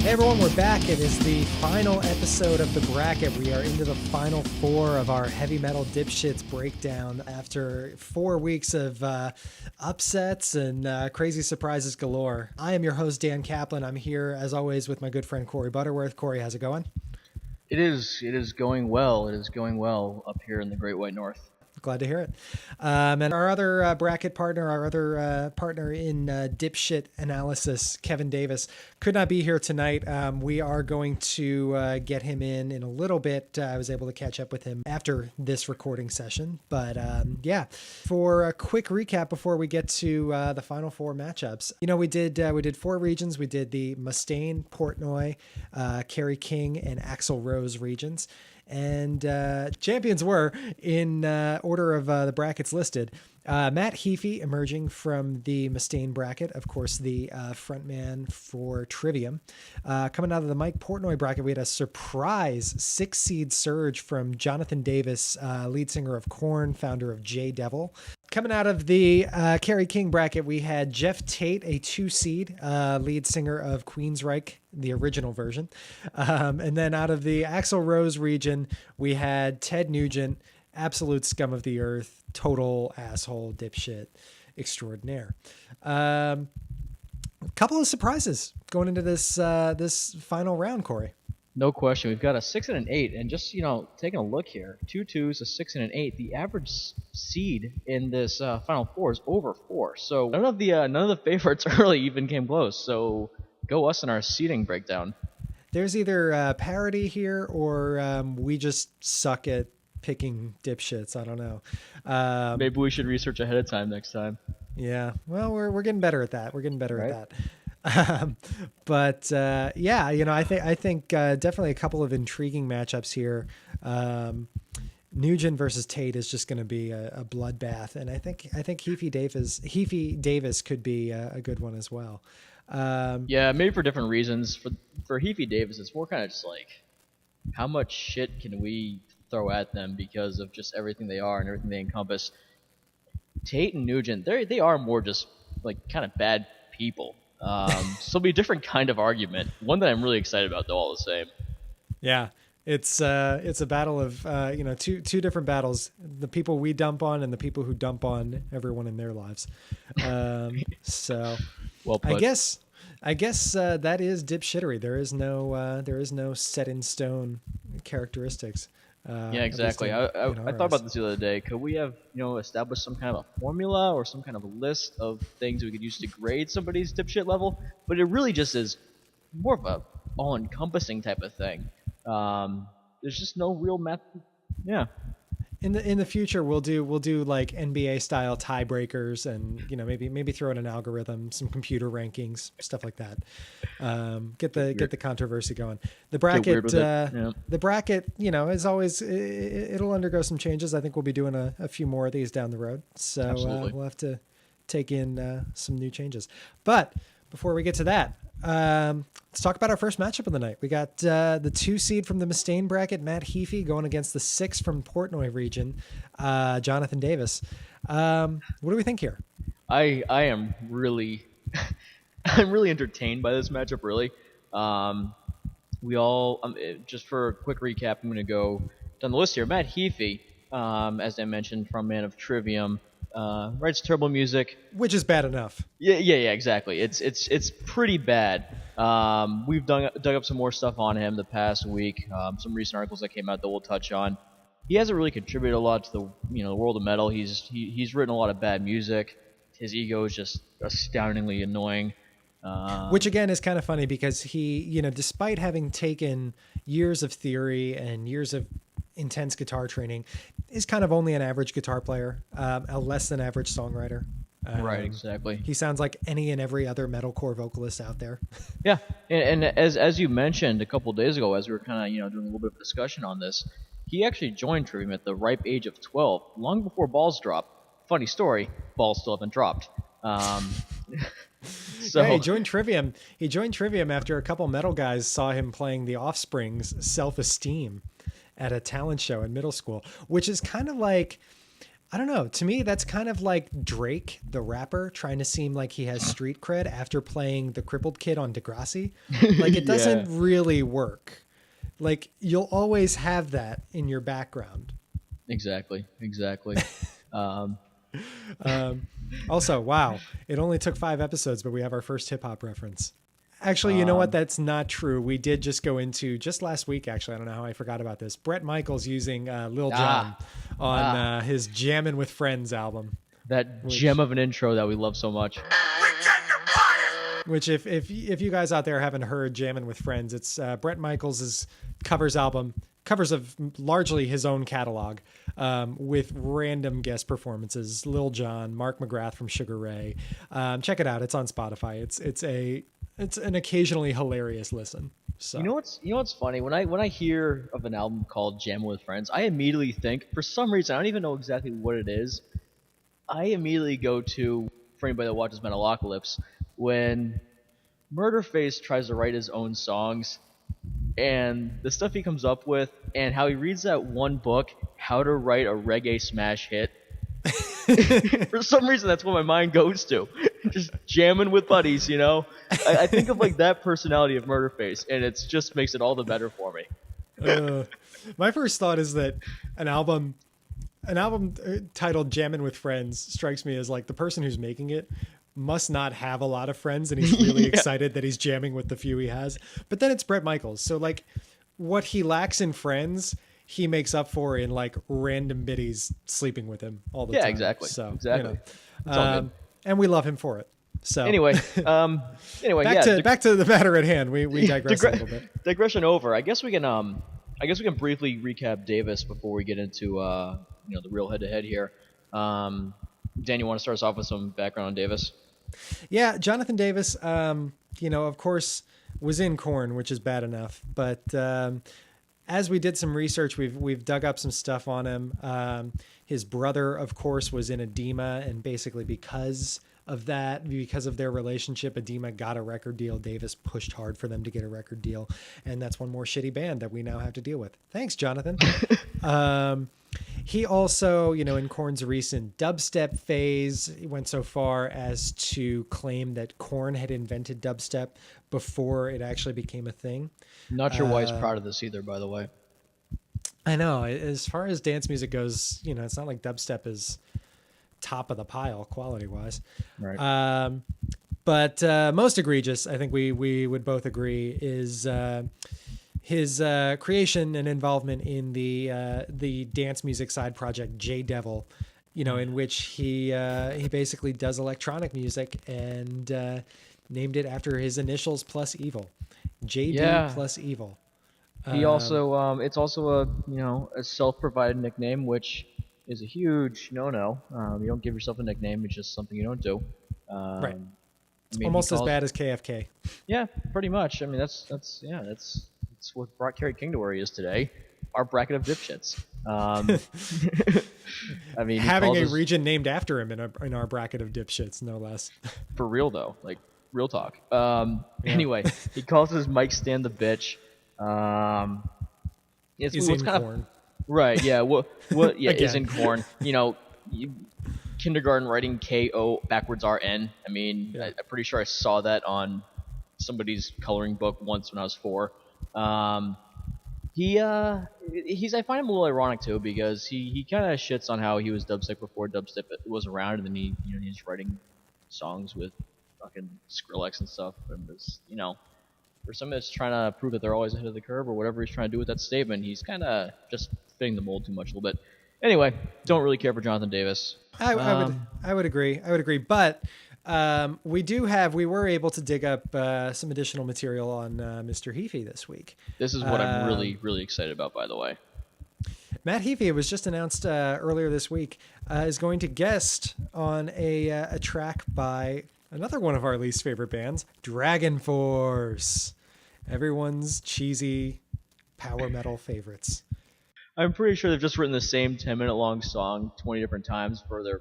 Hey everyone, we're back. It is the final episode of the bracket. We are into the final four of our Heavy Metal Dipshits breakdown after 4 weeks of upsets and crazy surprises galore. I am your host, Dan Kaplan. I'm here, as always, with my good friend Corey Butterworth. Corey, how's it going? It is going well. It is going well up here in the Great White North. Glad to hear it. And our other bracket partner, our other partner in dipshit analysis, Kevin Davis, could not be here tonight. We are going to get him in a little bit. I was able to catch up with him after this recording session. But yeah, for a quick recap before we get to the final four matchups, you know, we did 4 regions. We did the Mustaine, Portnoy, Kerry King, and Axl Rose regions. And champions were, in order of the brackets listed, Matt Heafy emerging from the Mustaine bracket, of course, the frontman for Trivium. Coming out of the Mike Portnoy bracket, we had a surprise 6-seed surge from Jonathan Davis, lead singer of Korn, founder of J Devil. Coming out of the Kerry King bracket, we had Jeff Tate, a 2-seed, lead singer of Queensryche, the original version. And then out of the Axl Rose region, we had Ted Nugent, absolute scum of the earth, total asshole, dipshit extraordinaire. A couple of surprises going into this this final round, Corey. No question. We've got a 6 and an 8, and just taking a look here, 2 2s, a 6 and an 8. The average seed in this final four is over 4. So none of the favorites really even came close. So go us in our seeding breakdown. There's either parity here or we just suck at picking dipshits. I don't know. Maybe we should research ahead of time next time. Yeah. Well, we're getting better at that. We're getting better at that. But yeah, I think definitely a couple of intriguing matchups here. Nugent versus Tate is just going to be a bloodbath, and I think Heafy Davis could be a good one as well. Yeah, maybe for different reasons. For Heafy Davis, it's more kind of just like, how much shit can we throw at them because of just everything they are and everything they encompass. Tate and Nugent, they are more just like kind of bad people. So it'll be a different kind of argument. One that I'm really excited about, though, all the same. Yeah, it's a battle of two different battles: the people we dump on and the people who dump on everyone in their lives. So, well put. I guess that is dipshittery. There is no set in stone characteristics. Yeah, exactly. I thought about this the other day. Could we have established some kind of a formula or some kind of a list of things we could use to grade somebody's dipshit level? But it really just is more of a all-encompassing type of thing. There's just no real method. Yeah. In the future, we'll do like NBA style tiebreakers, and maybe throw in an algorithm, some computer rankings, stuff like that. Get the controversy going. The bracket, the bracket, as always, it'll undergo some changes. I think we'll be doing a few more of these down the road. So we'll have to take in some new changes. But before we get to that, let's talk about our first matchup of the night. We got the 2-seed from the Mustaine bracket, Matt Heafy, going against the 6 from Portnoy region, Jonathan Davis. What do we think here? I am really I'm really entertained by this matchup, really. We all just for a quick recap, I'm going to go down the list here. Matt Heafy, as I mentioned, from Man of Trivium, writes terrible music, which is bad enough. Yeah, exactly. It's pretty bad. We've dug up some more stuff on him the past week. Some recent articles that came out that we'll touch on. He hasn't really contributed a lot to the world of metal. He's written a lot of bad music. His ego is just astoundingly annoying. Which again is kind of funny because he, despite having taken years of theory and years of intense guitar training, is kind of only an average guitar player, a less than average songwriter. Right, exactly. He sounds like any and every other metalcore vocalist out there. Yeah, and as you mentioned a couple of days ago, as we were kind of doing a little bit of discussion on this, he actually joined Trivium at the ripe age of 12, long before balls dropped. Funny story, balls still haven't dropped. So yeah, he joined Trivium after a couple metal guys saw him playing The Offspring's Self-Esteem at a talent show in middle school, which is kind of like, I don't know. To me, that's kind of like Drake, the rapper, trying to seem like he has street cred after playing the crippled kid on Degrassi. Like, it Yeah, doesn't really work. Like, you'll always have that in your background. exactly. Um, Also, wow, it only took 5 episodes, but we have our first hip hop reference. Actually, you know what? um, That's not true. We did just go into just last week. Actually, I don't know how I forgot about this. Brett Michaels using Lil Jon ah, on ah, his Jammin' with Friends album, that gem which of an intro that we love so much. if you guys out there haven't heard Jammin' with Friends, it's Brett Michaels' covers album, covers of largely his own catalog, with random guest performances. Lil Jon, Mark McGrath from Sugar Ray. Check it out. It's on Spotify. It's an occasionally hilarious listen. So You know what's funny? When I hear of an album called Jam with Friends, I immediately think, for some reason, I don't even know exactly what it is. I immediately go to, for anybody that watches Metalocalypse, when Murderface tries to write his own songs and the stuff he comes up with, and how he reads that one book, How to Write a Reggae Smash Hit. For some reason, that's what my mind goes to. Just jamming with buddies, you know. I think of like that personality of Murderface, and it just makes it all the better for me. uh, my first thought is that an album titled Jammin' with Friends strikes me as like the person who's making it must not have a lot of friends and he's really Yeah. excited that he's jamming with the few he has. But then it's Brett Michaels. So like what he lacks in friends, he makes up for in like random biddies sleeping with him all the Yeah, time. exactly, So, exactly. It's all good. and we love him for it. So Anyway, back yeah. to the matter at hand. We digress a little bit. Digression over. I guess we can briefly recap Davis before we get into the real head-to-head here. Dan, you want to start us off with some background on Davis? Yeah, Jonathan Davis, of course, was in Korn, which is bad enough. But as we did some research, we've dug up some stuff on him. His brother, of course, was in Edema, and basically because of their relationship, Edema got a record deal. Davis pushed hard for them to get a record deal, and that's one more shitty band that we now have to deal with. Thanks, Jonathan. He also, in Korn's recent dubstep phase, he went so far as to claim that Korn had invented dubstep before it actually became a thing. Not sure why he's proud of this either, by the way. I know, as far as dance music goes, it's not like dubstep is top of the pile quality wise. Right. But most egregious, I think we would both agree, is his creation and involvement in the dance music side project J Devil, in which he basically does electronic music and named it after his initials plus evil, JD Yeah. plus evil. He also, it's also a self-provided nickname, which is a huge no-no. You don't give yourself a nickname; it's just something you don't do. Right. I mean, Almost as bad as KFK. Yeah, pretty much. I mean, that's what brought Kerry King to where he is today. Our bracket of dipshits. I mean, Having a region named after him in our bracket of dipshits, no less. for real though, like real talk. Anyway, he calls his mic stand the bitch. Is what's in kind Korn. of right. Yeah. What? Yeah, is Again. in Corn. Kindergarten writing KO backwards RN. I mean, Yeah. I'm pretty sure I saw that on somebody's coloring book once when I was 4. I find him a little ironic too because he kind of shits on how he was dubstep before dubstep was around, and then he's writing songs with fucking Skrillex and stuff, and this, for somebody that's trying to prove that they're always ahead of the curve or whatever he's trying to do with that statement, he's kind of just fitting the mold too much a little bit. Anyway, don't really care for Jonathan Davis. I would agree. But we were able to dig up some additional material on Mr. Heafy this week. This is what I'm really, really excited about, by the way. Matt Heafy, it was just announced earlier this week, is going to guest on a track by another one of our least favorite bands, Dragon Force. Everyone's cheesy power metal favorites. I'm pretty sure they've just written the same 10-minute long song 20 different times for their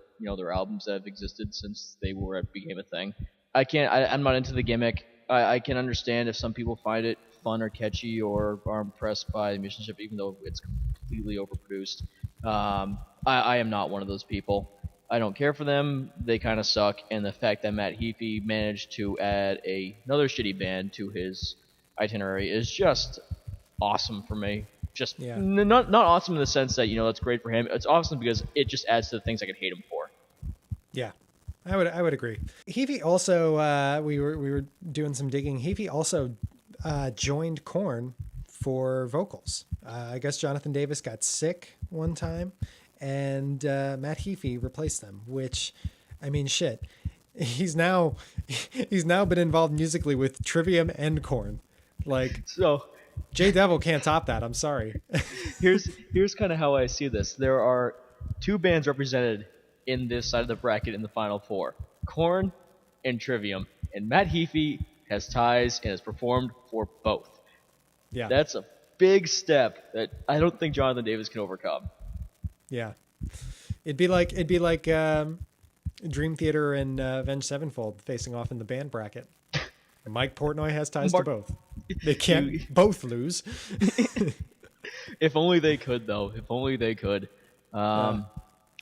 albums that have existed since became a thing. I'm not into the gimmick. I can understand if some people find it fun or catchy or are impressed by the musicianship, even though it's completely overproduced. I am not one of those people. I don't care for them. They kind of suck. And the fact that Matt Heafy managed to add another shitty band to his itinerary is just awesome for me. Just Yeah. not awesome in the sense that that's great for him. It's awesome because it just adds to the things I could hate him for. Yeah, I would agree. Heafy also we were doing some digging. Heafy also joined Korn for vocals. I guess Jonathan Davis got sick one time, and Matt Heafy replaced them. Which, I mean, shit. He's now been involved musically with Trivium and Korn. Like, So Jay Devil can't top that. I'm sorry. here's kind of how I see this. There are two bands represented in this side of the bracket in the final four: Korn and Trivium. And Matt Heafy has ties and has performed for both. Yeah. That's a big step that I don't think Jonathan Davis can overcome. Yeah. It'd be like Dream Theater and Avenged Sevenfold facing off in the band bracket. Mike Portnoy has ties to both. They can't both lose. If only they could, though. If only they could. I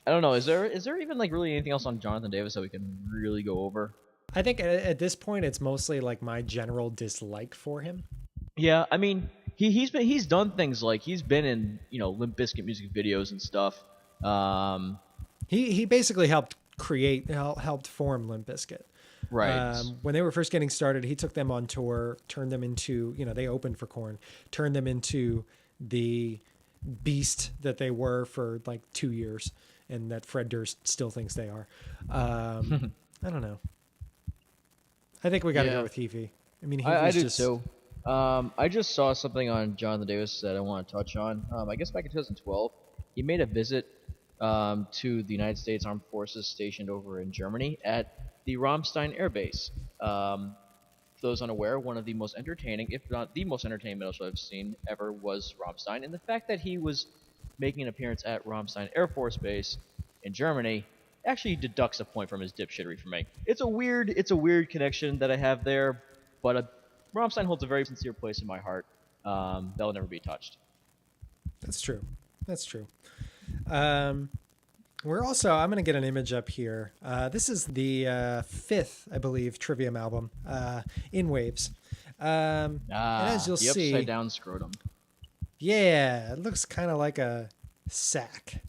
don't know. Is there even like really anything else on Jonathan Davis that we can really go over? I think at this point it's mostly like my general dislike for him. Yeah, I mean he's done things like he's been in Limp Bizkit music videos and stuff. He basically helped form Limp Bizkit. Right. When they were first getting started, he took them on tour, turned them into, they opened for Korn, turned them into the beast that they were for like 2 years, and that Fred Durst still thinks they are. I don't know. I think we got to go with Heafy. I mean, I do too. I just saw something on Jonathan Davis that I want to touch on. I guess back in 2012, he made a visit to the United States Armed Forces stationed over in Germany at the Rammstein Air Base. For those unaware, one of the most entertaining, if not the most entertaining metal show I've seen ever was Rammstein. And the fact that he was making an appearance at Rammstein Air Force Base in Germany actually deducts a point from his dipshittery for me. It's a weird connection that I have there, but Rammstein holds a very sincere place in my heart. That'll never be touched. That's true. We're also, I'm going to get an image up here. This is the fifth, I believe, Trivium album, In Waves. And as you'll see, the upside down scrotum. Yeah, it looks kind of like a sack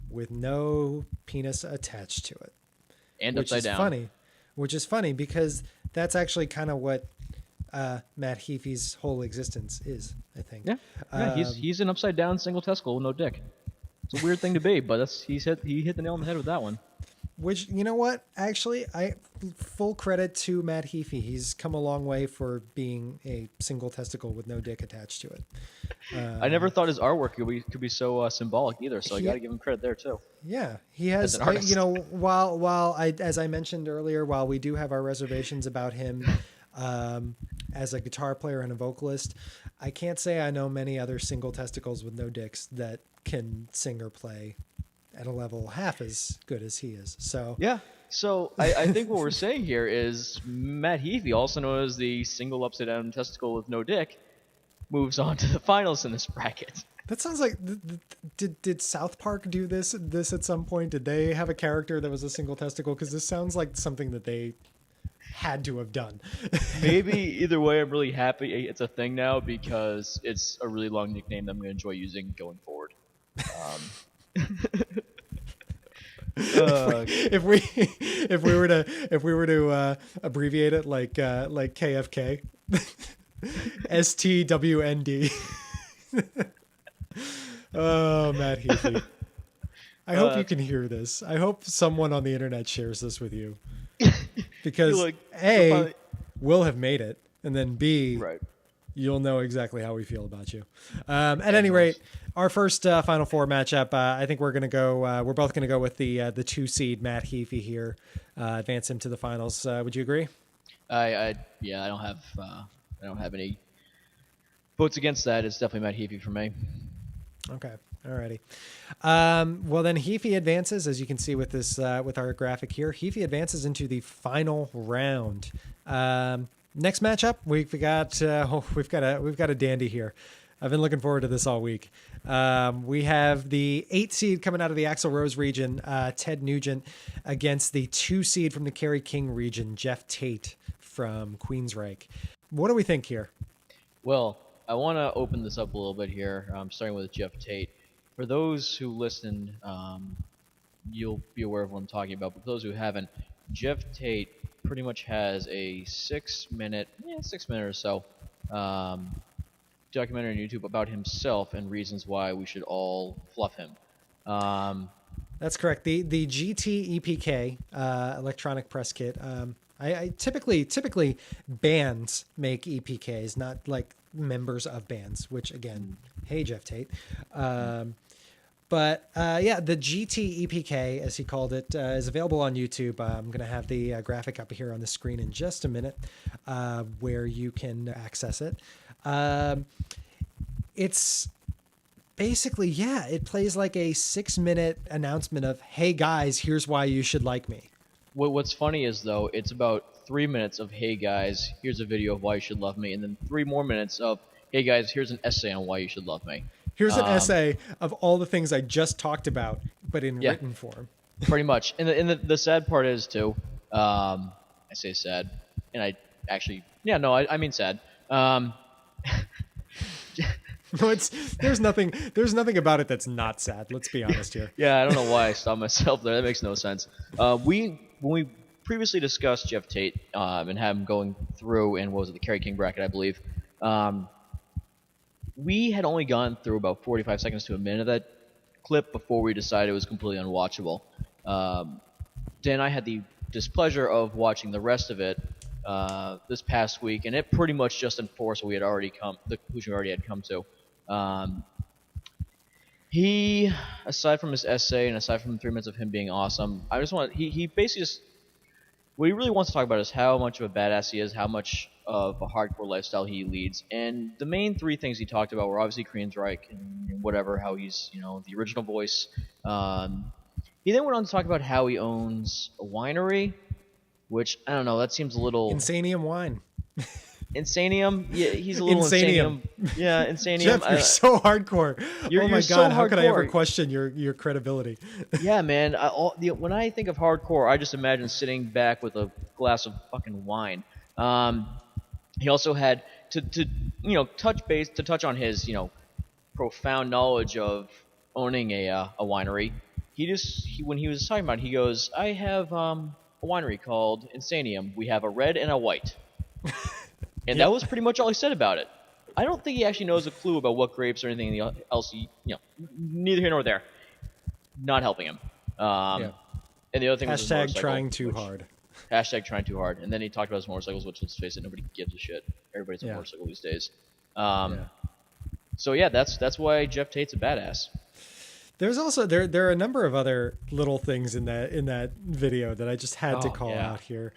with no penis attached to it. And upside down. Which is funny because that's actually kind of what Matt Heafy's whole existence is, I think. Yeah, he's an upside down single testicle with no dick. It's a weird thing to be, but he hit the nail on the head with that one. Which, you know what? Actually, full credit to Matt Heafy. He's come a long way for being a single testicle with no dick attached to it. I never thought his artwork could be so symbolic either, so I got to give him credit there too. Yeah, he has. While as I mentioned earlier, while we do have our reservations about him as a guitar player and a vocalist, I can't say I know many other single testicles with no dicks that can sing or play at a level half as good as he is. So yeah. So I think what we're saying here is Matt Heafy, also known as the single upside down testicle with no dick, moves on to the finals in this bracket. That sounds like did South Park do this at some point? Did they have a character that was a single testicle? Because this sounds like something that they had to have done. Maybe either way, I'm really happy it's a thing now because it's a really long nickname that I'm going to enjoy using going forward. If we were to abbreviate it like KFK, STWND. Oh, Matt Heafy. I hope you can hear this. I hope someone on the internet shares this with you, because A, we'll have made it, and then B, right, you'll know exactly how we feel about you. At any rate, our first Final Four matchup, I think we're both gonna go with the 2 seed Matt Heafy here, advance him to the finals. Would you agree? I don't have any votes against that. It's definitely Matt Heafy for me. Okay. Alrighty. Well, then Heafy advances, as you can see with this with our graphic here. Heafy advances into the final round. Next matchup, we've got a dandy here. I've been looking forward to this all week. We have the 8 seed coming out of the Axl Rose region, Ted Nugent, against the 2 seed from the Kerry King region, Jeff Tate from Queensryche. What do we think here? Well, I want to open this up a little bit here, starting with Jeff Tate. For those who listened, you'll be aware of what I'm talking about, but for those who haven't, Jeff Tate pretty much has a 6 minute or so, documentary on YouTube about himself and reasons why we should all fluff him. That's correct. The GT EPK electronic press kit. I typically bands make EPKs, not like members of bands. Which again, hey Jeff Tate. But the GT EPK, as he called it, is available on YouTube. I'm going to have the graphic up here on the screen in just a minute, where you can access it. It's basically, it plays like a 6-minute announcement of, hey guys, here's why you should like me. What's funny is, though, it's about 3 minutes of, hey guys, here's a video of why you should love me, and then 3 more minutes of, hey guys, here's an essay on why you should love me. Here's an essay of all the things I just talked about, but in written form. Pretty much. And the sad part is, too, I say sad, and I actually, I mean sad. No, there's nothing about it that's not sad. Let's be honest here. Yeah, I don't know why I stopped myself there. That makes no sense. When we previously discussed Jeff Tate and had him going through in, what was it, the Kerry King bracket, I believe, we had only gone through about 45 seconds to a minute of that clip before we decided it was completely unwatchable. Dan and I had the displeasure of watching the rest of it this past week, and it pretty much just enforced what the conclusion we already had come to. He, aside from his essay and aside from 3 minutes of him being awesome, he basically just, what he really wants to talk about is how much of a badass he is, how much of a hardcore lifestyle he leads. And the main 3 things he talked about were obviously Queensryche and whatever, how he's, the original voice. He then went on to talk about how he owns a winery, which, I don't know, that seems a little... Insanium wine. Insanium? Yeah, he's a little Insanium. Yeah, Insanium. Jeff, you're so hardcore. Oh my God, how could I ever question your credibility? Yeah, man. When I think of hardcore, I just imagine sitting back with a glass of fucking wine. He also had to touch on his, profound knowledge of owning a winery. When he was talking about it, he goes, I have a winery called Insanium. We have a red and a white. And that was pretty much all he said about it. I don't think he actually knows a clue about what grapes or anything else. Neither here nor there. Not helping him. And the other thing was his motorcycle, trying too hard. Hashtag trying too hard. And then he talked about his motorcycles, which, let's face it, nobody gives a shit. Everybody's a motorcycle these days. So yeah, that's why Jeff Tate's a badass. There's also there are a number of other little things in that video that I just had to call out here.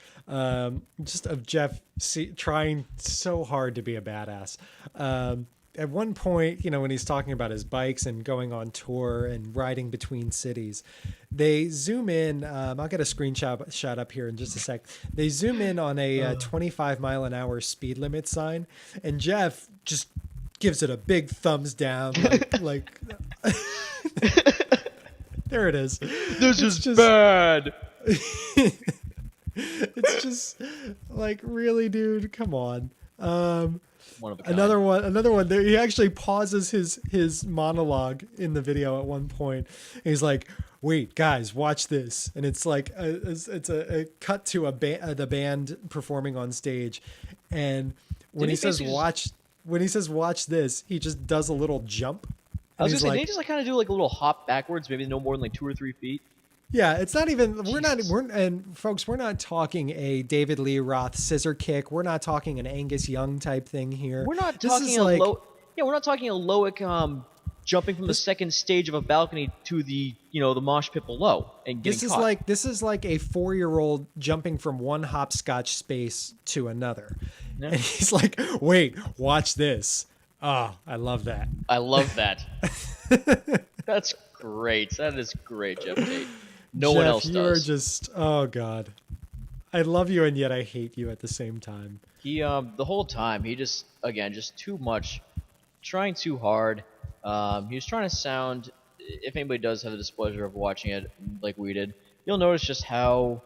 Just of Jeff trying so hard to be a badass. At one point, when he's talking about his bikes and going on tour and riding between cities, they zoom in. I'll get a screenshot up here in just a sec. They zoom in on a 25 mile an hour speed limit sign, and Jeff just gives it a big thumbs down, like there it is. This is just bad. It's just like, really, dude, come on. One of a kind. Another one. There, he actually pauses his monologue in the video at one point. And he's like, "Wait, guys, watch this!" And it's like it's a cut to the band performing on stage, and when he says watch this, he just does a little jump. I was gonna say, did he just kind of do like a little hop backwards, maybe no more than like 2 or 3 feet? Yeah, it's not even. We're not talking a David Lee Roth scissor kick. We're not talking an Angus Young type thing here. We're not talking we're not talking a Loic jumping from the second stage of a balcony to the the mosh pit below and getting caught. This is like a 4-year-old jumping from one hopscotch space to another, and he's like, "Wait, watch this." Oh, I love that. I love that. That's great. That is great, Jeff Tate. No one else does. You are just, oh God. I love you and yet I hate you at the same time. He the whole time he just too much trying too hard. He was trying to sound. If anybody does have the displeasure of watching it like we did, you'll notice just how,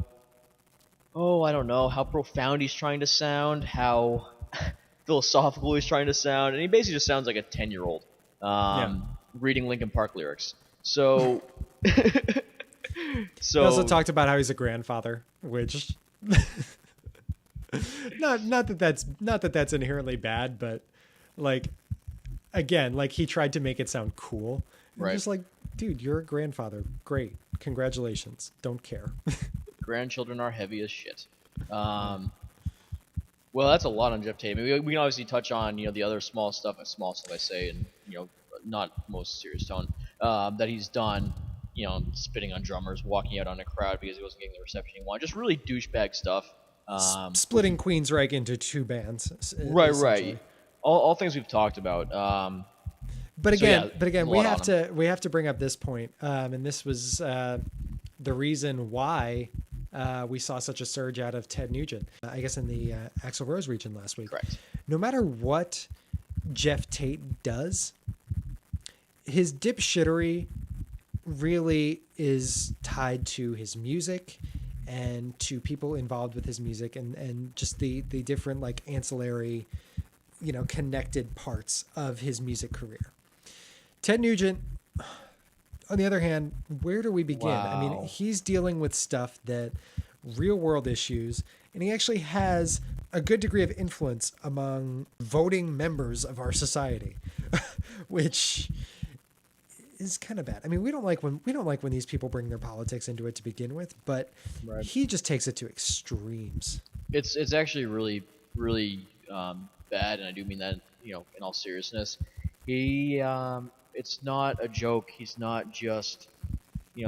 oh, I don't know, how profound he's trying to sound, how philosophical he's trying to sound, and he basically just sounds like a 10-year-old Yeah. reading Linkin Park lyrics. So, He also talked about how he's a grandfather, which not that that's inherently bad, but like again, like he tried to make it sound cool. And right. just like, dude, you're a grandfather. Great. Congratulations. Don't care. Grandchildren are heavy as shit. Well, that's a lot on Jeff Tate. I mean, we can obviously touch on the other small stuff I say, and not most serious tone that he's done. Spitting on drummers, walking out on a crowd because he wasn't getting the reception he wanted. Just really douchebag stuff. Splitting Queensryche into two bands. Right. All things we've talked about. But again, we have to bring up this point, and this was the reason why we saw such a surge out of Ted Nugent, I guess in the Axl Rose region last week. Correct. No matter what Jeff Tate does, his dipshittery really is tied to his music and to people involved with his music and just the different like ancillary, connected parts of his music career. Ted Nugent, on the other hand, where do we begin? Wow. I mean, he's dealing with stuff that real world issues, and he actually has a good degree of influence among voting members of our society, which is kind of bad. I mean, we don't like when these people bring their politics into it to begin with, but right. He just takes it to extremes. It's actually really, really bad, and I do mean that in all seriousness. He it's not a joke. He's not just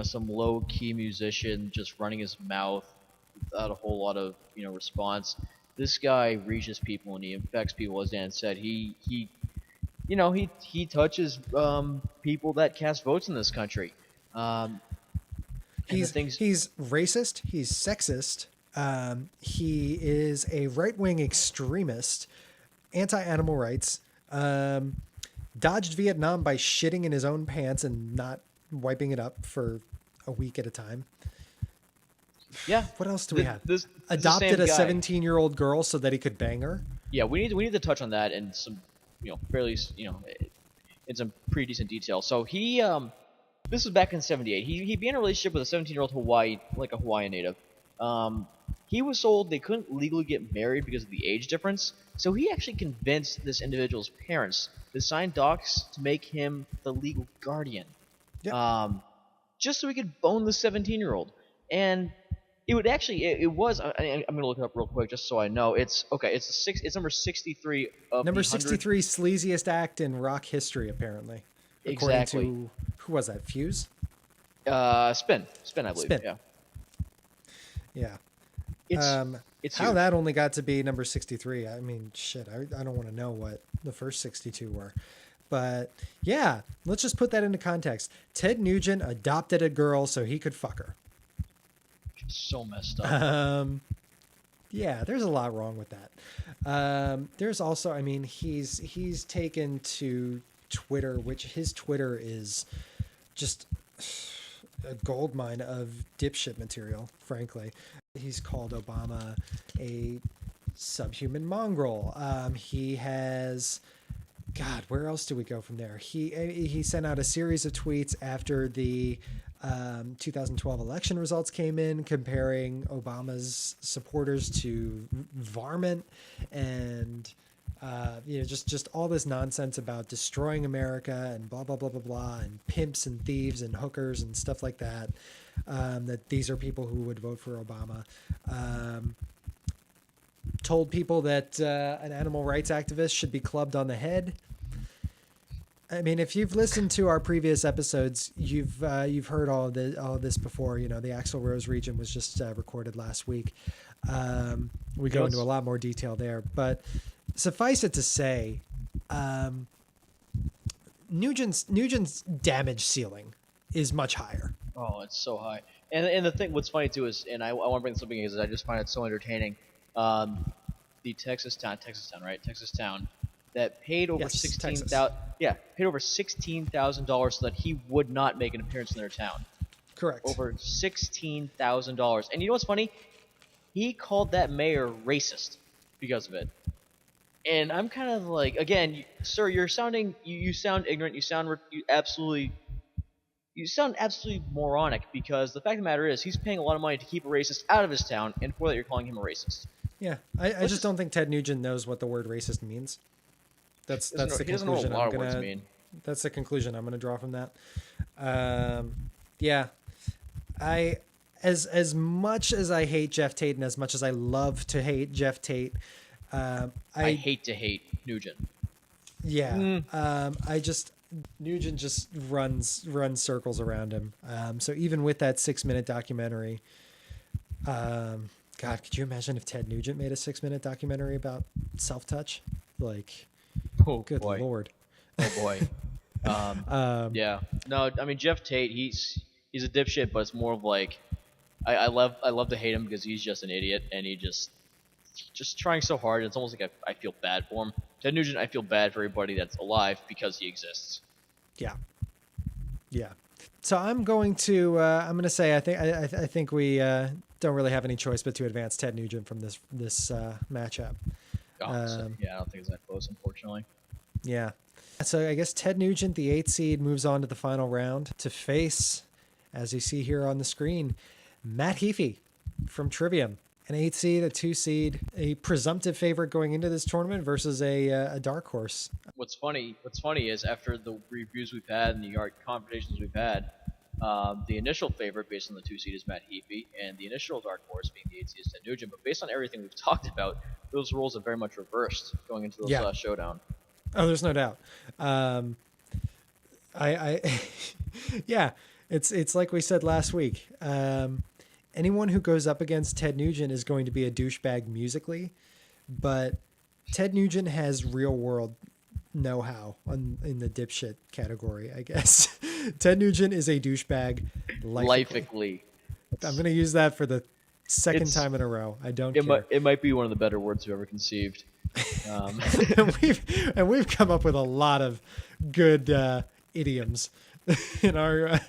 some low key musician just running his mouth without a whole lot of response. This guy reaches people and he infects people. As Dan said, he touches people that cast votes in this country. He's racist. He's sexist. He is a right-wing extremist, anti-animal rights. Dodged Vietnam by shitting in his own pants and not wiping it up for a week at a time. Yeah. What else do we have? Adopted a 17-year-old girl so that he could bang her. Yeah, we need to touch on that in some fairly in some pretty decent detail. So he this was back in '78. He began a relationship with a 17-year-old Hawaiian native. He was told they couldn't legally get married because of the age difference. So he actually convinced this individual's parents to sign docs to make him the legal guardian. Yep. Just so he could bone the 17-year-old. And it would actually, it was, I'm going to look it up real quick just so I know. It's number 63 of Number 63 sleaziest act in rock history, apparently. Exactly. According to, who was that, Fuse? Spin, I believe. Spin. Yeah. It's how huge. That only got to be number 63. I mean, shit, I don't want to know what the first 62 were. But yeah, let's just put that into context. Ted Nugent adopted a girl so he could fuck her. So messed up. Yeah, there's a lot wrong with that. There's also, I mean, he's taken to Twitter, which his Twitter is just a goldmine of dipshit material, frankly. He's called Obama a subhuman mongrel. He has, God, where else do we go from there? He sent out a series of tweets after the 2012 election results came in, comparing Obama's supporters to varmint and just all this nonsense about destroying America and blah blah blah blah blah, and pimps and thieves and hookers and stuff like that. That these are people who would vote for Obama. Told people that an animal rights activist should be clubbed on the head. I mean, if you've listened to our previous episodes, you've heard all this before. The Axl Rose region was just recorded last week. We go into a lot more detail there, but suffice it to say, Nugent's damage ceiling is much higher. Oh, it's so high. And the thing, what's funny too is, and I want to bring this up because I just find it so entertaining. The Texas town, right? Texas town. that paid over Yes, Texas. paid over $16,000 so that he would not make an appearance in their town. Correct. Over $16,000. And you know what's funny? He called that mayor racist because of it. And I'm kind of like, again, sir, you're sounding, you sound ignorant. You sound absolutely moronic, because the fact of the matter is he's paying a lot of money to keep a racist out of his town, and for that you're calling him a racist. Yeah, I just don't think Ted Nugent knows what the word racist means. That's the conclusion. He doesn't know what a lot of words mean. That's the conclusion I'm gonna draw from that. Yeah, as much as I hate Jeff Tate and as much as I love to hate Jeff Tate, I hate to hate Nugent. Yeah, Nugent just runs circles around him. So even with that 6-minute documentary, God, could you imagine if Ted Nugent made a 6-minute documentary about self-touch? Like, oh, good boy. Lord. Oh boy. Yeah. No, I mean Jeff Tate, he's a dipshit, but it's more of like I love to hate him because he's just an idiot, and he just trying so hard. It's almost like I feel bad for him. Ted Nugent, I feel bad for everybody that's alive because he exists. Yeah. Yeah. So I'm going to say I think we don't really have any choice but to advance Ted Nugent from this matchup. Yeah, I don't think it's that close, unfortunately. Yeah. So I guess Ted Nugent, the 8 seed, moves on to the final round to face, as you see here on the screen, Matt Heafy from Trivium. An 8 seed, a 2 seed, a presumptive favorite going into this tournament versus a dark horse. What's funny is after the reviews we've had and the art competitions we've had, the initial favorite based on the 2 seed is Matt Heafy, and the initial dark horse being the 8 seed is Ted Nugent. But based on everything we've talked about, those roles have very much reversed going into this last showdown. Oh, there's no doubt. Yeah, it's like we said last week. Anyone who goes up against Ted Nugent is going to be a douchebag musically, but Ted Nugent has real world know-how in the dipshit category, I guess. Ted Nugent is a douchebag lifically. I'm going to use that for the second time in a row. I don't care. It might be one of the better words we've ever conceived. And we've come up with a lot of good idioms in our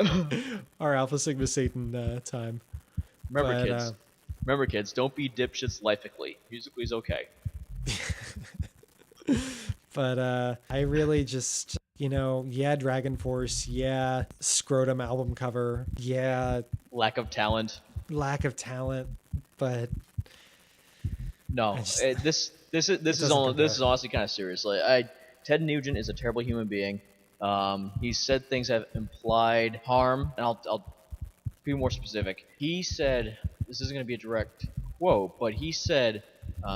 Alpha Sigma Satan time. Remember, kids, don't be dipshits lifically. Musically is okay. But I really just, Dragon Force, scrotum album cover, lack of talent, but no, this is honestly kind of serious. Like, Ted Nugent is a terrible human being. He said things that have implied harm, and I'll be more specific. He said, this isn't going to be a direct quote, but he said,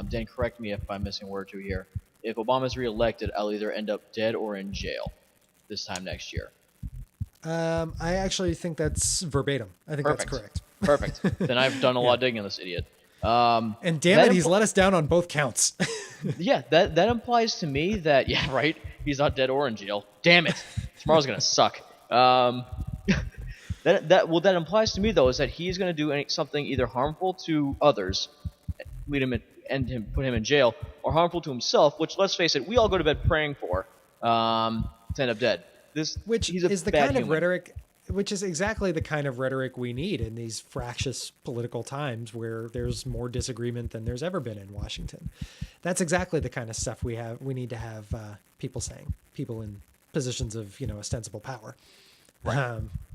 Dan, correct me if I'm missing a word or two here, if Obama's reelected, I'll either end up dead or in jail this time next year. I actually think that's verbatim. I think that's correct. Perfect. Then I've done a lot of digging on this idiot. And damn it, he's let us down on both counts. Yeah, that implies to me that, he's not dead or in jail. Damn it. Tomorrow's going to suck. That implies to me, though, is that he's going to do something either harmful to others, put him in jail, or harmful to himself, which, let's face it, we all go to bed praying for, to end up dead. Which is the kind of rhetoric, which is exactly the kind of rhetoric we need in these fractious political times where there's more disagreement than there's ever been in Washington. That's exactly the kind of stuff we need to have people saying, people in positions of ostensible power.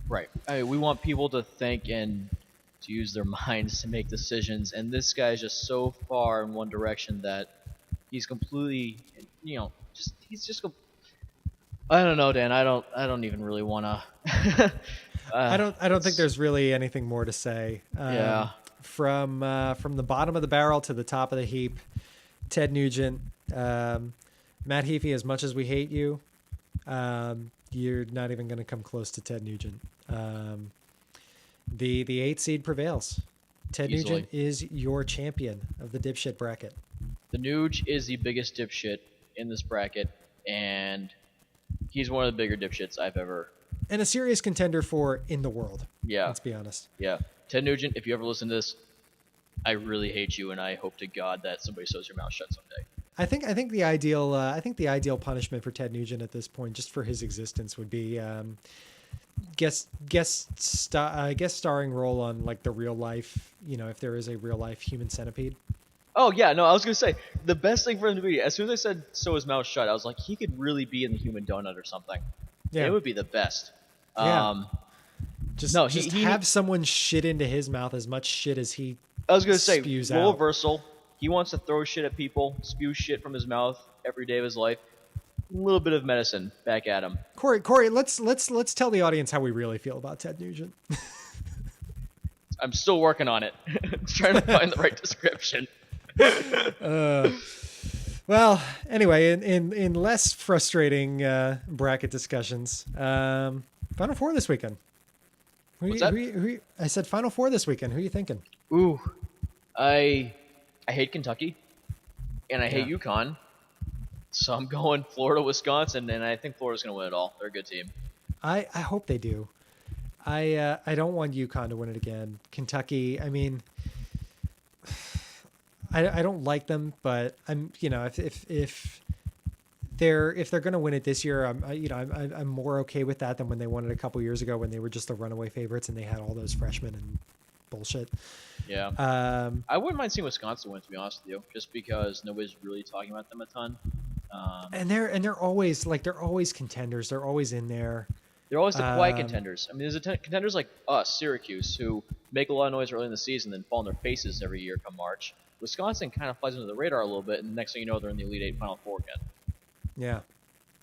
Right. We want people to think and to use their minds to make decisions, and this guy's just so far in one direction that he's completely, I don't know, Dan. I don't even really want to. I don't think there's really anything more to say. From the bottom of the barrel to the top of the heap, Ted Nugent, Matt Heafy. As much as we hate you, you're not even going to come close to Ted Nugent. The 8 seed prevails. Ted Easily. Nugent is your champion of the dipshit bracket. The Nuge is the biggest dipshit in this bracket, and he's one of the bigger dipshits I've ever. And a serious contender for in the world. Yeah. Let's be honest. Yeah. Ted Nugent, if you ever listen to this, I really hate you, and I hope to God that somebody sews your mouth shut someday. I think the ideal punishment for Ted Nugent at this point, just for his existence, would be guest starring role on like the real life, if there is a real life human centipede. Oh yeah, no, I was gonna say the best thing for him to be. As soon as I said "so his mouth shut," I was like, he could really be in the Human Donut or something. Yeah. It would be the best. Yeah. Just No, just he have someone shit into his mouth as much shit as he I was gonna say spews role out. reversal. He wants to throw shit at people, spew shit from his mouth every day of his life. A little bit of medicine back at him. Corey, let's tell the audience how we really feel about Ted Nugent. I'm still working on it, trying to find the right description. Well, anyway, in less frustrating bracket discussions, Final Four this weekend. What's that? I said Final Four this weekend. Who are you thinking? Ooh, I hate Kentucky, and I hate UConn. So I'm going Florida, Wisconsin, and I think Florida's going to win it all. They're a good team. I hope they do. I don't want UConn to win it again. Kentucky, I mean, I don't like them, but I'm if they're going to win it this year, I'm more okay with that than when they won it a couple years ago when they were just the runaway favorites and they had all those freshmen and bullshit. Yeah. I wouldn't mind seeing Wisconsin win, to be honest with you, just because nobody's really talking about them a ton. And they're always contenders. They're always in there. They're always the quiet contenders. I mean, there's contenders like us, Syracuse, who make a lot of noise early in the season, then fall on their faces every year come March. Wisconsin kind of flies under the radar a little bit, and the next thing you know, they're in the Elite Eight, Final Four again.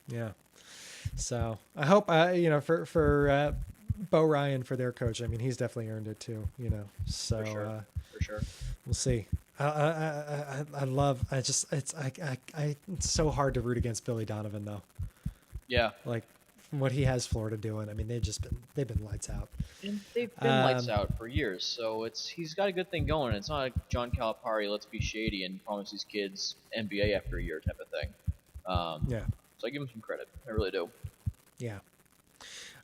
Yeah. So I hope for Bo Ryan, for their coach. I mean, he's definitely earned it too. So for sure. We'll see. It's so hard to root against Billy Donovan though. Yeah. Like what he has Florida doing. I mean, they've been lights out. And they've been lights out for years, so he's got a good thing going. It's not like John Calipari, let's be shady and promise these kids NBA after a year type of thing. So I give him some credit. I really do. Yeah.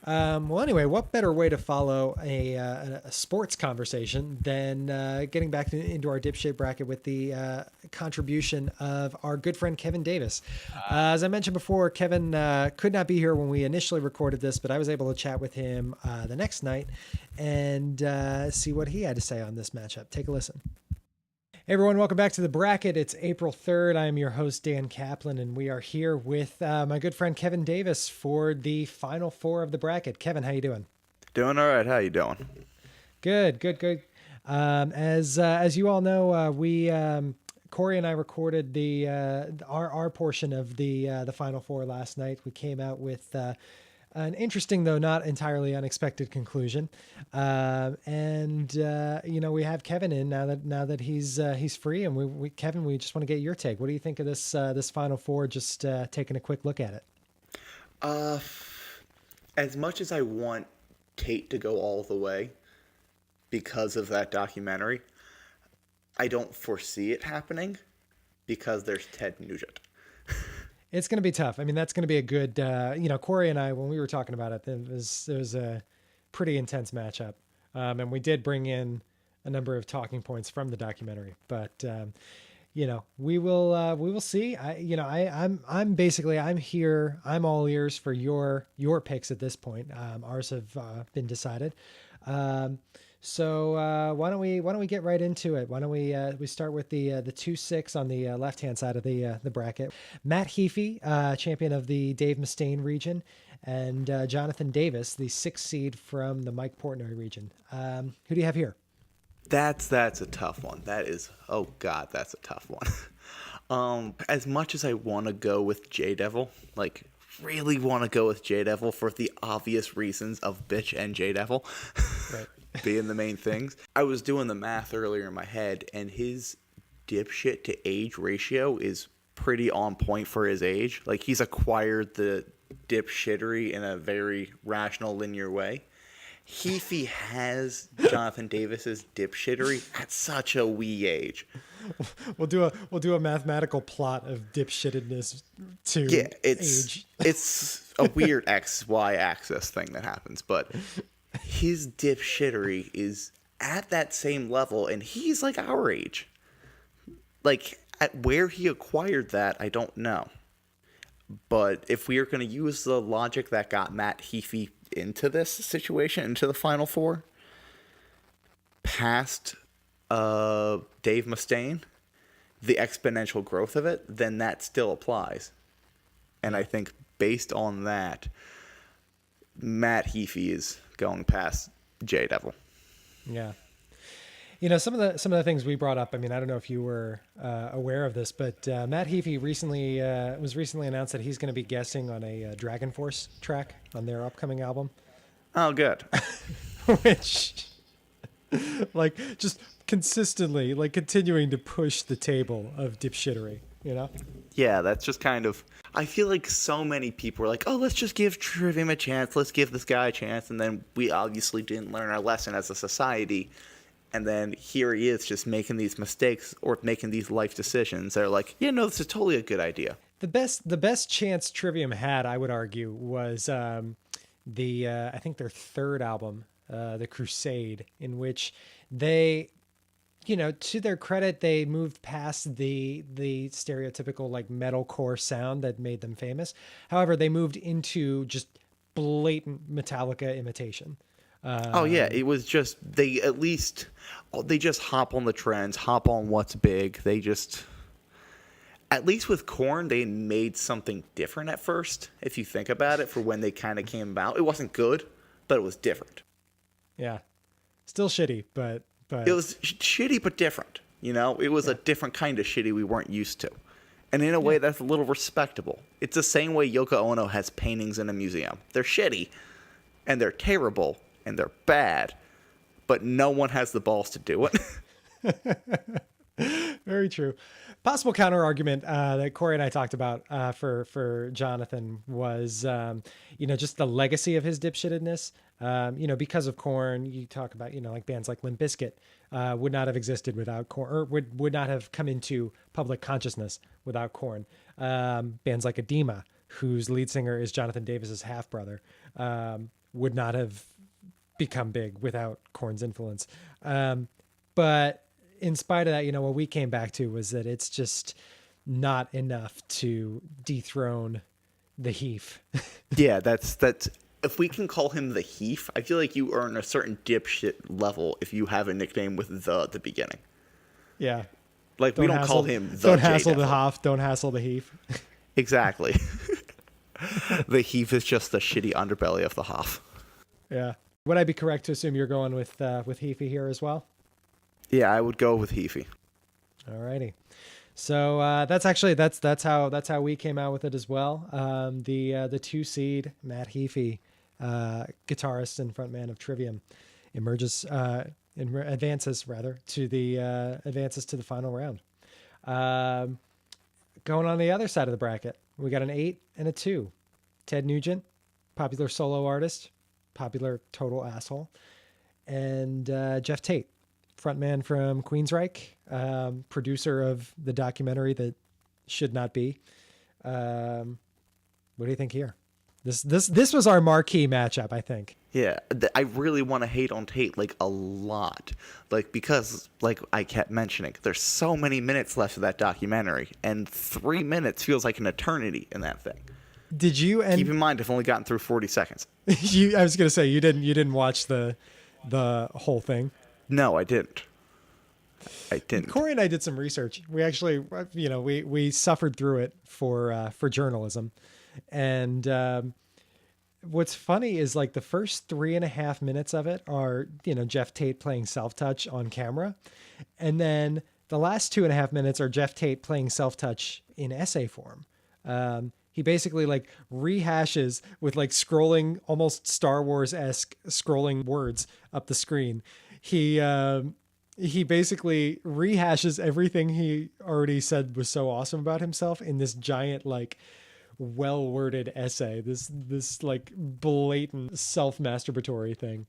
Well, anyway, what better way to follow a sports conversation than getting back into our dipshit bracket with the contribution of our good friend Kevin Davis. As I mentioned before, Kevin could not be here when we initially recorded this, but I was able to chat with him the next night and see what he had to say on this matchup. Take a listen. Hey everyone, welcome back to the bracket. It's April 3rd. I am your host, Dan Kaplan, and we are here with my good friend Kevin Davis for the Final Four of the bracket. Kevin, how you doing? Doing all right. How you doing? Good. As you all know, we Corey and I recorded our portion of the Final Four last night. We came out with an interesting, though not entirely unexpected, conclusion. We have Kevin in now that he's free, and Kevin, we just want to get your take. What do you think of this Final Four? Just taking a quick look at it. As much as I want Tate to go all the way because of that documentary, I don't foresee it happening because there's Ted Nugent. It's going to be tough. I mean, that's going to be a good, Corey and I, when we were talking about it, it was a pretty intense matchup. And we did bring in a number of talking points from the documentary, but, we will see. I'm here. I'm all ears for your picks at this point. Ours have been decided. So why don't we get right into it? Why don't we start with the 2-6 on the left hand side of the bracket? Matt Heafy, champion of the Dave Mustaine region, and Jonathan Davis, the 6th seed from the Mike Portnoy region. Who do you have here? That's a tough one. That's a tough one. As much as I want to go with J-Devil, really want to go with J-Devil for the obvious reasons of bitch and J-Devil. Right. Being the main things. I was doing the math earlier in my head, and his dipshit to age ratio is pretty on point for his age. He's acquired the dipshittery in a very rational, linear way. Heafy has Jonathan Davis's dipshittery at such a wee age. We'll do a mathematical plot of dipshittedness to age. It's a weird XY axis thing that happens, but his dipshittery is at that same level, and he's our age. At where he acquired that, I don't know. But if we are going to use the logic that got Matt Heafy into this situation, into the Final Four, past Dave Mustaine, the exponential growth of it, then that still applies. And I think based on that, Matt Heafy is going past J Devil. Yeah. You know, some of the things we brought up, I mean, I don't know if you were aware of this, but Matt Heafy was recently announced that he's going to be guesting on a Dragon Force track on their upcoming album. Oh, good. Which, like, just consistently, like, continuing to push the table of dipshittery, you know? Yeah, that's just kind of... I feel like so many people are like, oh, let's just give Trivium a chance. Let's give this guy a chance. And then we obviously didn't learn our lesson as a society. And then here he is just making these mistakes or making these life decisions that are like, yeah, no, this is totally a good idea. The best chance Trivium had, I would argue, was I think their third album, The Crusade, in which they, you know, to their credit, they moved past the stereotypical like metalcore sound that made them famous. However, they moved into just blatant Metallica imitation. Oh yeah, it was just they just hop on the trends, hop on what's big. They just, at least with Korn, they made something different at first. If you think about it, for when they kind of came about, it wasn't good, but it was different. Yeah, still shitty, but it was shitty but different. You know, it was a different kind of shitty we weren't used to, and in a way that's a little respectable. It's the same way Yoko Ono has paintings in a museum. They're shitty, and they're terrible. And they're bad, but no one has the balls to do it. Very true. Possible counter argument that Corey and I talked about for Jonathan was, you know, just the legacy of his dipshittedness. You know, because of Korn, you talk about, you know, like bands like Limp Bizkit would not have existed without Korn, or would not have come into public consciousness without Korn. Bands like Edema, whose lead singer is Jonathan Davis's half brother, would not have become big without Korn's influence. But in spite of that, you know, what we came back to was that it's just not enough to dethrone the Heaf. Yeah, that's if we can call him the Heaf, I feel like you earn a certain dipshit level if you have a nickname with the at the beginning. Yeah. Like, we don't call him the Don't hassle J-Devil. the Hoff, don't hassle the Heaf. Exactly. The Heaf is just the shitty underbelly of the Hoff. Yeah. Would I be correct to assume you're going with Heafy here as well? Yeah, I would go with Heafy. Alrighty. So that's how we came out with it as well. The 2 seed Matt Heafy, guitarist and frontman of Trivium, advances to the final round. Going on the other side of the bracket, we got an 8 and a 2. Ted Nugent, popular solo artist, popular total asshole, and Jeff Tate, frontman from Queensryche, producer of the documentary that should not be. What do you think here? This was our marquee matchup, I think. Yeah, I really want to hate on Tate, like, a lot. Like, because, like I kept mentioning, there's so many minutes left of that documentary, and 3 minutes feels like an eternity in that thing. Did you? And keep in mind, I've only gotten through 40 seconds. I was gonna say you didn't watch the whole thing. No, I didn't. Corey and I did some research. We actually, you know, we suffered through it for journalism, and what's funny is like the first 3.5 minutes of it are, you know, Jeff Tate playing self-touch on camera, and then the last 2.5 minutes are Jeff Tate playing self-touch in essay form. He basically like rehashes with like scrolling, almost Star Wars-esque scrolling words up the screen. He basically rehashes everything he already said was so awesome about himself in this giant, like, well-worded essay. This like blatant self-masturbatory thing.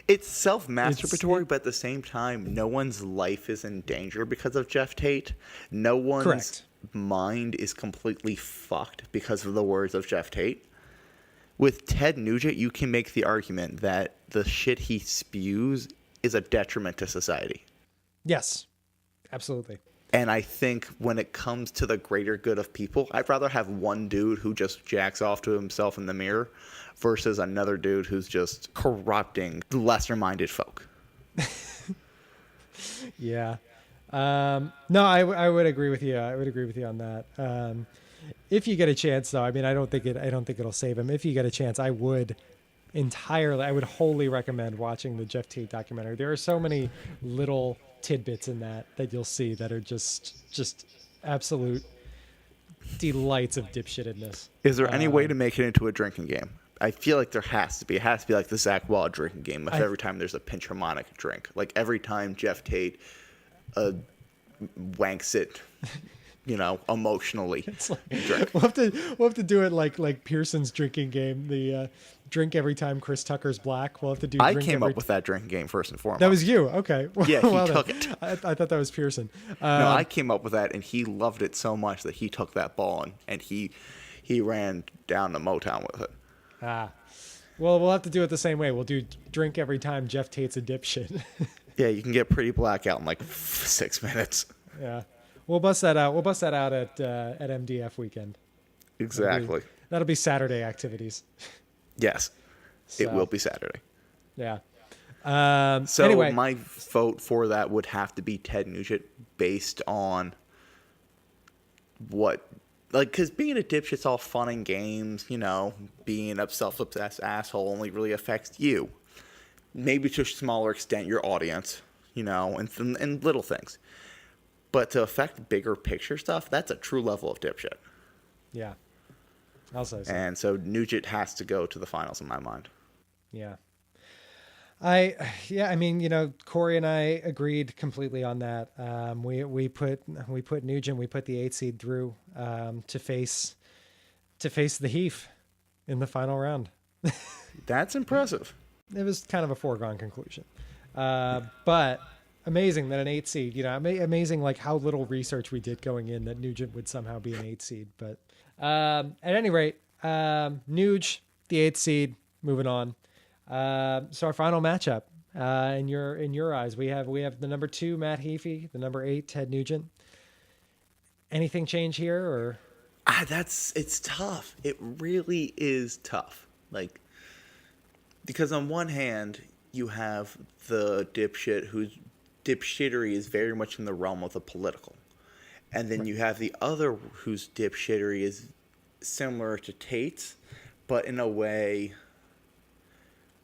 It's self-masturbatory, but at the same time, no one's life is in danger because of Jeff Tate. No one's correct. Mind is completely fucked because of the words of Jeff Tate. With Ted Nugent, you can make the argument that the shit he spews is a detriment to society. Yes, absolutely. And I think when it comes to the greater good of people, I'd rather have one dude who just jacks off to himself in the mirror versus another dude who's just corrupting lesser-minded folk. Yeah. No, I would agree with you. I would agree with you on that. If you get a chance, though, I mean, I don't think it'll save him. If you get a chance, I would wholly recommend watching the Jeff Tate documentary. There are so many little tidbits in that you'll see that are just absolute delights of dipshittedness. Is there any way to make it into a drinking game? I feel like there has to be. It has to be like the Zach Wild drinking game. If every time there's a pinch harmonic drink, like every time Jeff Tate wanks it, emotionally. It's like, we'll have to do it like Pearson's drinking game. The drink every time Chris Tucker's black. We'll have to do. I came up with that drinking game first and foremost. That was you, okay? Yeah, he took it. I thought that was Pearson. No, I came up with that, and he loved it so much that he took that ball and he ran down to Motown with it. Well, we'll have to do it the same way. We'll do drink every time Jeff Tate's a dipshit. Yeah, you can get pretty black out in like 6 minutes. Yeah, we'll bust that out. We'll bust that out at MDF weekend. Exactly. That'll be Saturday activities. Yes, it will be Saturday. Yeah. So anyway, my vote for that would have to be Ted Nugent based on what, like, because being a dipshit's all fun and games, being a self-obsessed asshole only really affects you. Maybe to a smaller extent your audience, and little things. But to affect bigger picture stuff, that's a true level of dipshit. Yeah. I'll say so. And so Nugent has to go to the finals in my mind. Yeah. I mean, Corey and I agreed completely on that. We put Nugent, we put the 8 seed through to face the Heath in the final round. That's impressive. It was kind of a foregone conclusion. But amazing that an 8 seed, amazing like how little research we did going in that Nugent would somehow be an 8 seed. But at any rate, Nuge, the 8th seed, moving on. So our final matchup, in your eyes, we have the number 2 Matt Heafy, the number 8 Ted Nugent. Anything change here, or? It's tough. It really is tough. Like, because on one hand, you have the dipshit whose dipshittery is very much in the realm of the political. And then you have the other whose dipshittery is similar to Tate's, but in a way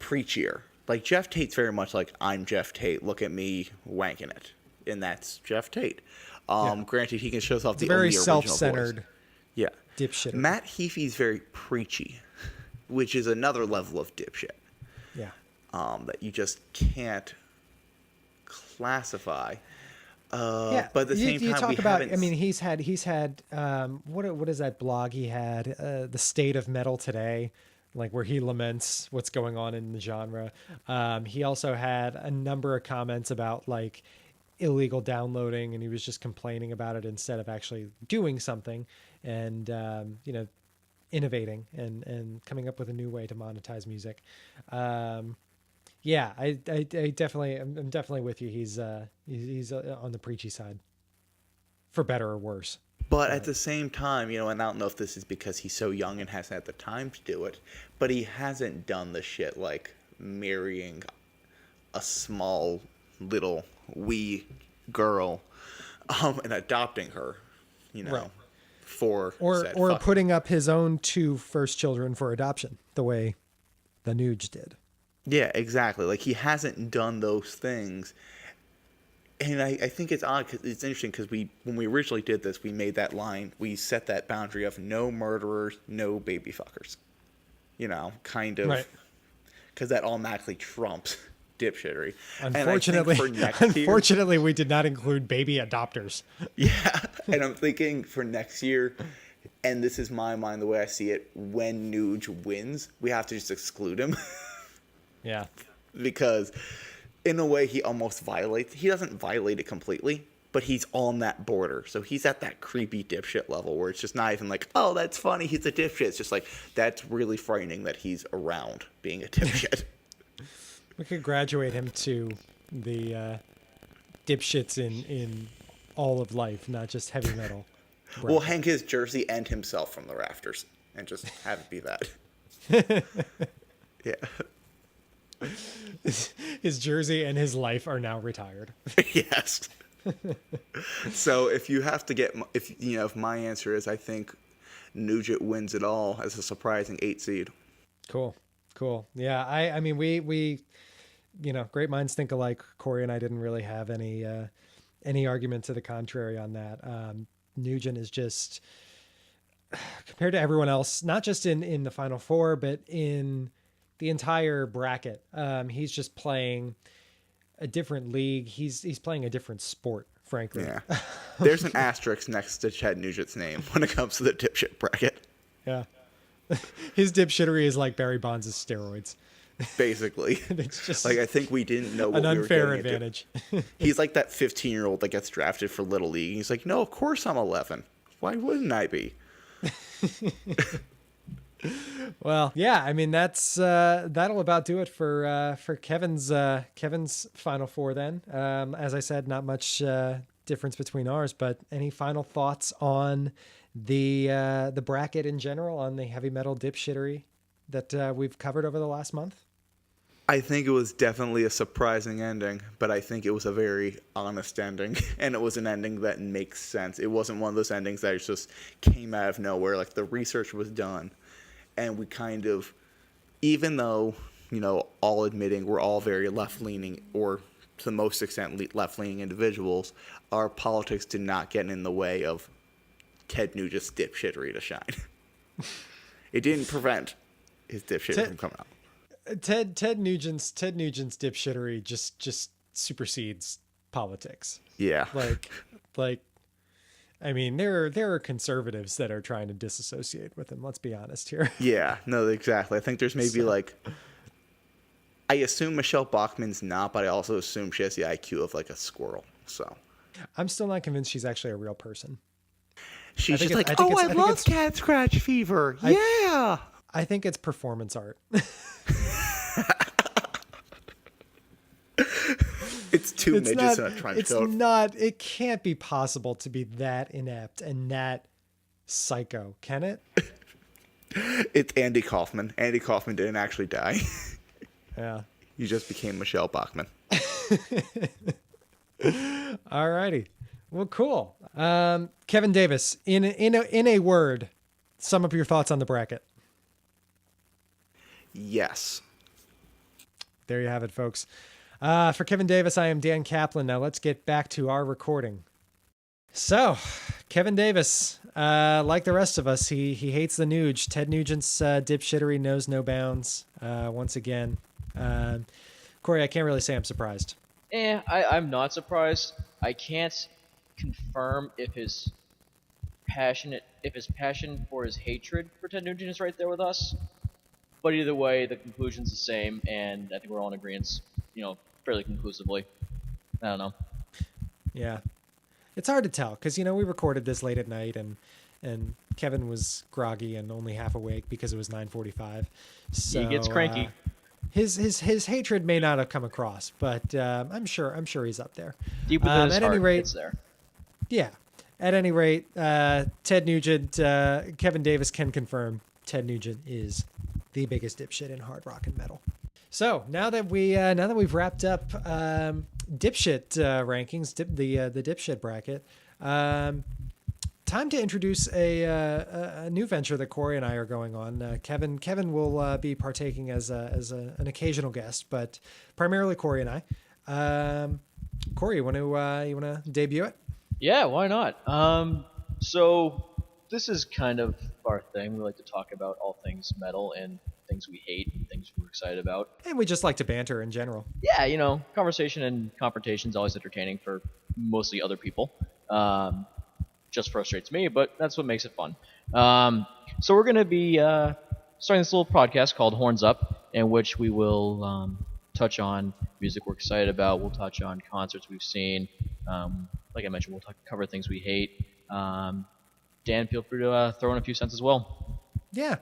preachier. Like, Jeff Tate's very much like, I'm Jeff Tate, look at me wanking it. And that's Jeff Tate. Granted, he can show off the very only original self-centered voice. Yeah. Dipshit. Matt Heafy's very preachy, which is another level of dipshit. Yeah. That you just can't classify. Yeah, but at the same time, you talk we about. haven't... I mean, he's had. What is that blog he had? The State of Metal Today, like where he laments what's going on in the genre. He also had a number of comments about like illegal downloading, and he was just complaining about it instead of actually doing something and innovating and coming up with a new way to monetize music. Yeah, I definitely, I'm definitely with you. He's on the preachy side, for better or worse. But at the same time, and I don't know if this is because he's so young and hasn't had the time to do it, but he hasn't done the shit like marrying a small little wee girl, and adopting her, Right. for or putting up his own 2 first children for adoption, the way the Nuge did. Yeah, exactly. Like, he hasn't done those things. And I think it's odd, because it's interesting, because when we originally did this, we made that line, we set that boundary of no murderers, no baby fuckers. Kind of. Right. Because that automatically trumps dipshittery. Unfortunately, we did not include baby adopters. Yeah, and I'm thinking for next year, and this is my mind, the way I see it, when Nuge wins, we have to just exclude him. Yeah. Because in a way he doesn't violate it completely, but he's on that border. So he's at that creepy dipshit level where it's just not even like, oh, that's funny, he's a dipshit. It's just like, that's really frightening that he's around being a dipshit. We could graduate him to the dipshits in all of life, not just heavy metal. We'll hang his jersey and himself from the rafters and just have it be that. Yeah. His jersey and his life are now retired. Yes. So if my answer is, I think Nugent wins it all as a surprising 8 seed. Cool. Yeah. I mean, we, great minds think alike. Corey and I didn't really have any argument to the contrary on that. Nugent is just, compared to everyone else, not just in the Final Four, but in the entire bracket, he's just playing a different league. He's playing a different sport, frankly. Yeah. There's an asterisk next to Ted Nugent's name when it comes to the dipshit bracket. Yeah. His dipshittery is like Barry Bonds' steroids. Basically. It's just like, I think we didn't know what an we were unfair getting advantage. He's like that 15-year-old that gets drafted for Little League. He's like, no, of course I'm 11. Why wouldn't I be? Well, yeah, I mean, that'll about do it for Kevin's Final Four then. As I said, not much difference between ours, but any final thoughts on the bracket in general, on the heavy metal dipshittery that we've covered over the last month? I think it was definitely a surprising ending, but I think it was a very honest ending, and it was an ending that makes sense. It wasn't one of those endings that just came out of nowhere. Like, the research was done, and we kind of, even though, all admitting we're all very left-leaning, or to the most extent left-leaning individuals, our politics did not get in the way of Ted Nugent's dipshittery to shine. It didn't prevent his dipshittery from coming out. Ted Nugent's dipshittery just supersedes politics. Yeah. Like, I mean, there are conservatives that are trying to disassociate with him. Let's be honest here. Yeah, no, exactly. I think there's maybe I assume Michelle Bachmann's not, but I also assume she has the IQ of like a squirrel. So I'm still not convinced she's actually a real person. She's just like, I love cat scratch fever. Yeah. I think it's performance art. It's two midgets in a trench coat. It can't be possible to be that inept and that psycho, can it? It's Andy Kaufman. Andy Kaufman didn't actually die. Yeah. He just became Michelle Bachmann. Alrighty. Well, cool. Kevin Davis, in a word, sum up your thoughts on the bracket. Yes. There you have it, folks. For Kevin Davis, I am Dan Kaplan. Now let's get back to our recording. So, Kevin Davis, like the rest of us, he hates the Nuge. Ted Nugent's dipshittery knows no bounds. Once again, Corey, I can't really say I'm surprised. I'm not surprised. I can't confirm if his passion for his hatred for Ted Nugent is right there with us. But either way, the conclusion's the same, and I think we're all in agreement, fairly conclusively. I don't know. Yeah. It's hard to tell because, we recorded this late at night and Kevin was groggy and only half awake because it was 9:45. So he gets cranky. His hatred may not have come across, but I'm sure he's up there. Deep within his heart, it's there. Yeah. At any rate, Ted Nugent, Kevin Davis can confirm Ted Nugent is the biggest dipshit in hard rock and metal. So now that we've wrapped up dipshit rankings, the dipshit bracket, time to introduce a new venture that Corey and I are going on. Kevin will be partaking as an occasional guest, but primarily Corey and I. Corey, you want to debut it? Yeah, why not? So this is kind of our thing. We like to talk about all things metal and things we hate and things we're excited about. And we just like to banter in general. Yeah, conversation and confrontation is always entertaining for mostly other people. Just frustrates me, but that's what makes it fun. So we're going to be starting this little podcast called Horns Up, in which we will touch on music we're excited about. We'll touch on concerts we've seen. Like I mentioned, we'll cover things we hate. Dan, feel free to throw in a few cents as well. Yeah.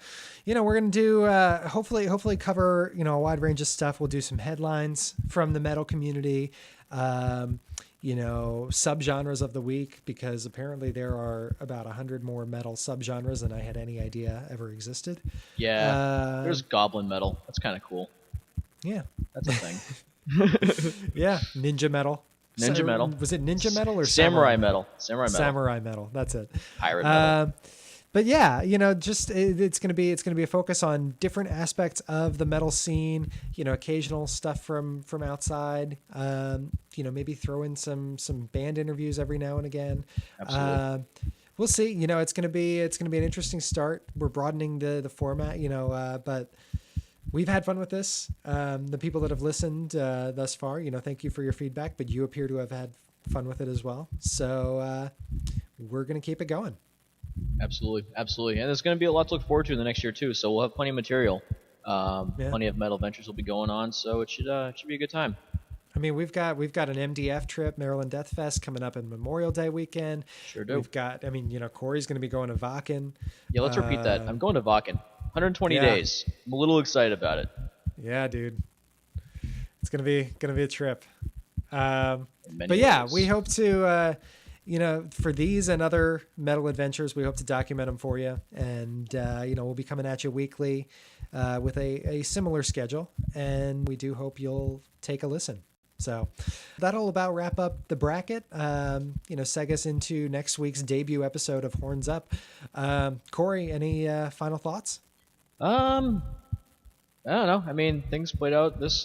We're going to do, hopefully cover, a wide range of stuff. We'll do some headlines from the metal community. subgenres of the week, because apparently there are about 100 more metal subgenres than I had any idea ever existed. Yeah, there's goblin metal. That's kind of cool. Yeah. That's a thing. Yeah. Ninja metal. Ninja metal. Was it ninja metal or samurai metal? Samurai metal. Samurai metal. That's it. Pirate metal. But yeah, it's gonna be a focus on different aspects of the metal scene. Occasional stuff from outside. Maybe throw in some band interviews every now and again. Absolutely. We'll see. It's gonna be an interesting start. We're broadening the format. But we've had fun with this. The people that have listened thus far, thank you for your feedback. But you appear to have had fun with it as well. So we're gonna keep it going. Absolutely. And there's going to be a lot to look forward to in the next year too. So we'll have plenty of material. Plenty of metal ventures will be going on. So it should be a good time. I mean, we've got an MDF trip, Maryland Death Fest, coming up in Memorial Day weekend. Sure do. We've got, Corey's going to be going to Vakken. Yeah, let's repeat that. I'm going to Vakken. 120 days. I'm a little excited about it. Yeah, dude. It's gonna be a trip. But yeah, we hope to. For these and other metal adventures, we hope to document them for you. And, we'll be coming at you weekly with a similar schedule. And we do hope you'll take a listen. So that'll about wrap up the bracket, seg us into next week's debut episode of Horns Up. Corey, any final thoughts? I don't know. I mean, things played out for those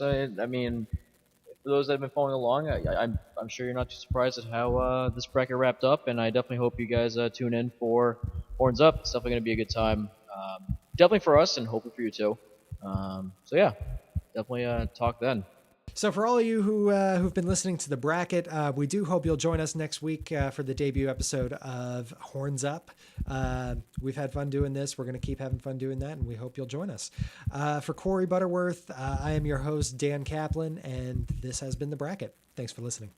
that have been following along, I'm sure you're not too surprised at how this bracket wrapped up, and I definitely hope you guys tune in for Horns Up. It's definitely going to be a good time. Definitely for us, and hopefully for you too. So yeah, definitely talk then. So for all of you who've been listening to the bracket, we do hope you'll join us next week for the debut episode of Horns Up. We've had fun doing this. We're going to keep having fun doing that, and we hope you'll join us. For Corey Butterworth, I am your host, Dan Kaplan, and this has been the bracket. Thanks for listening.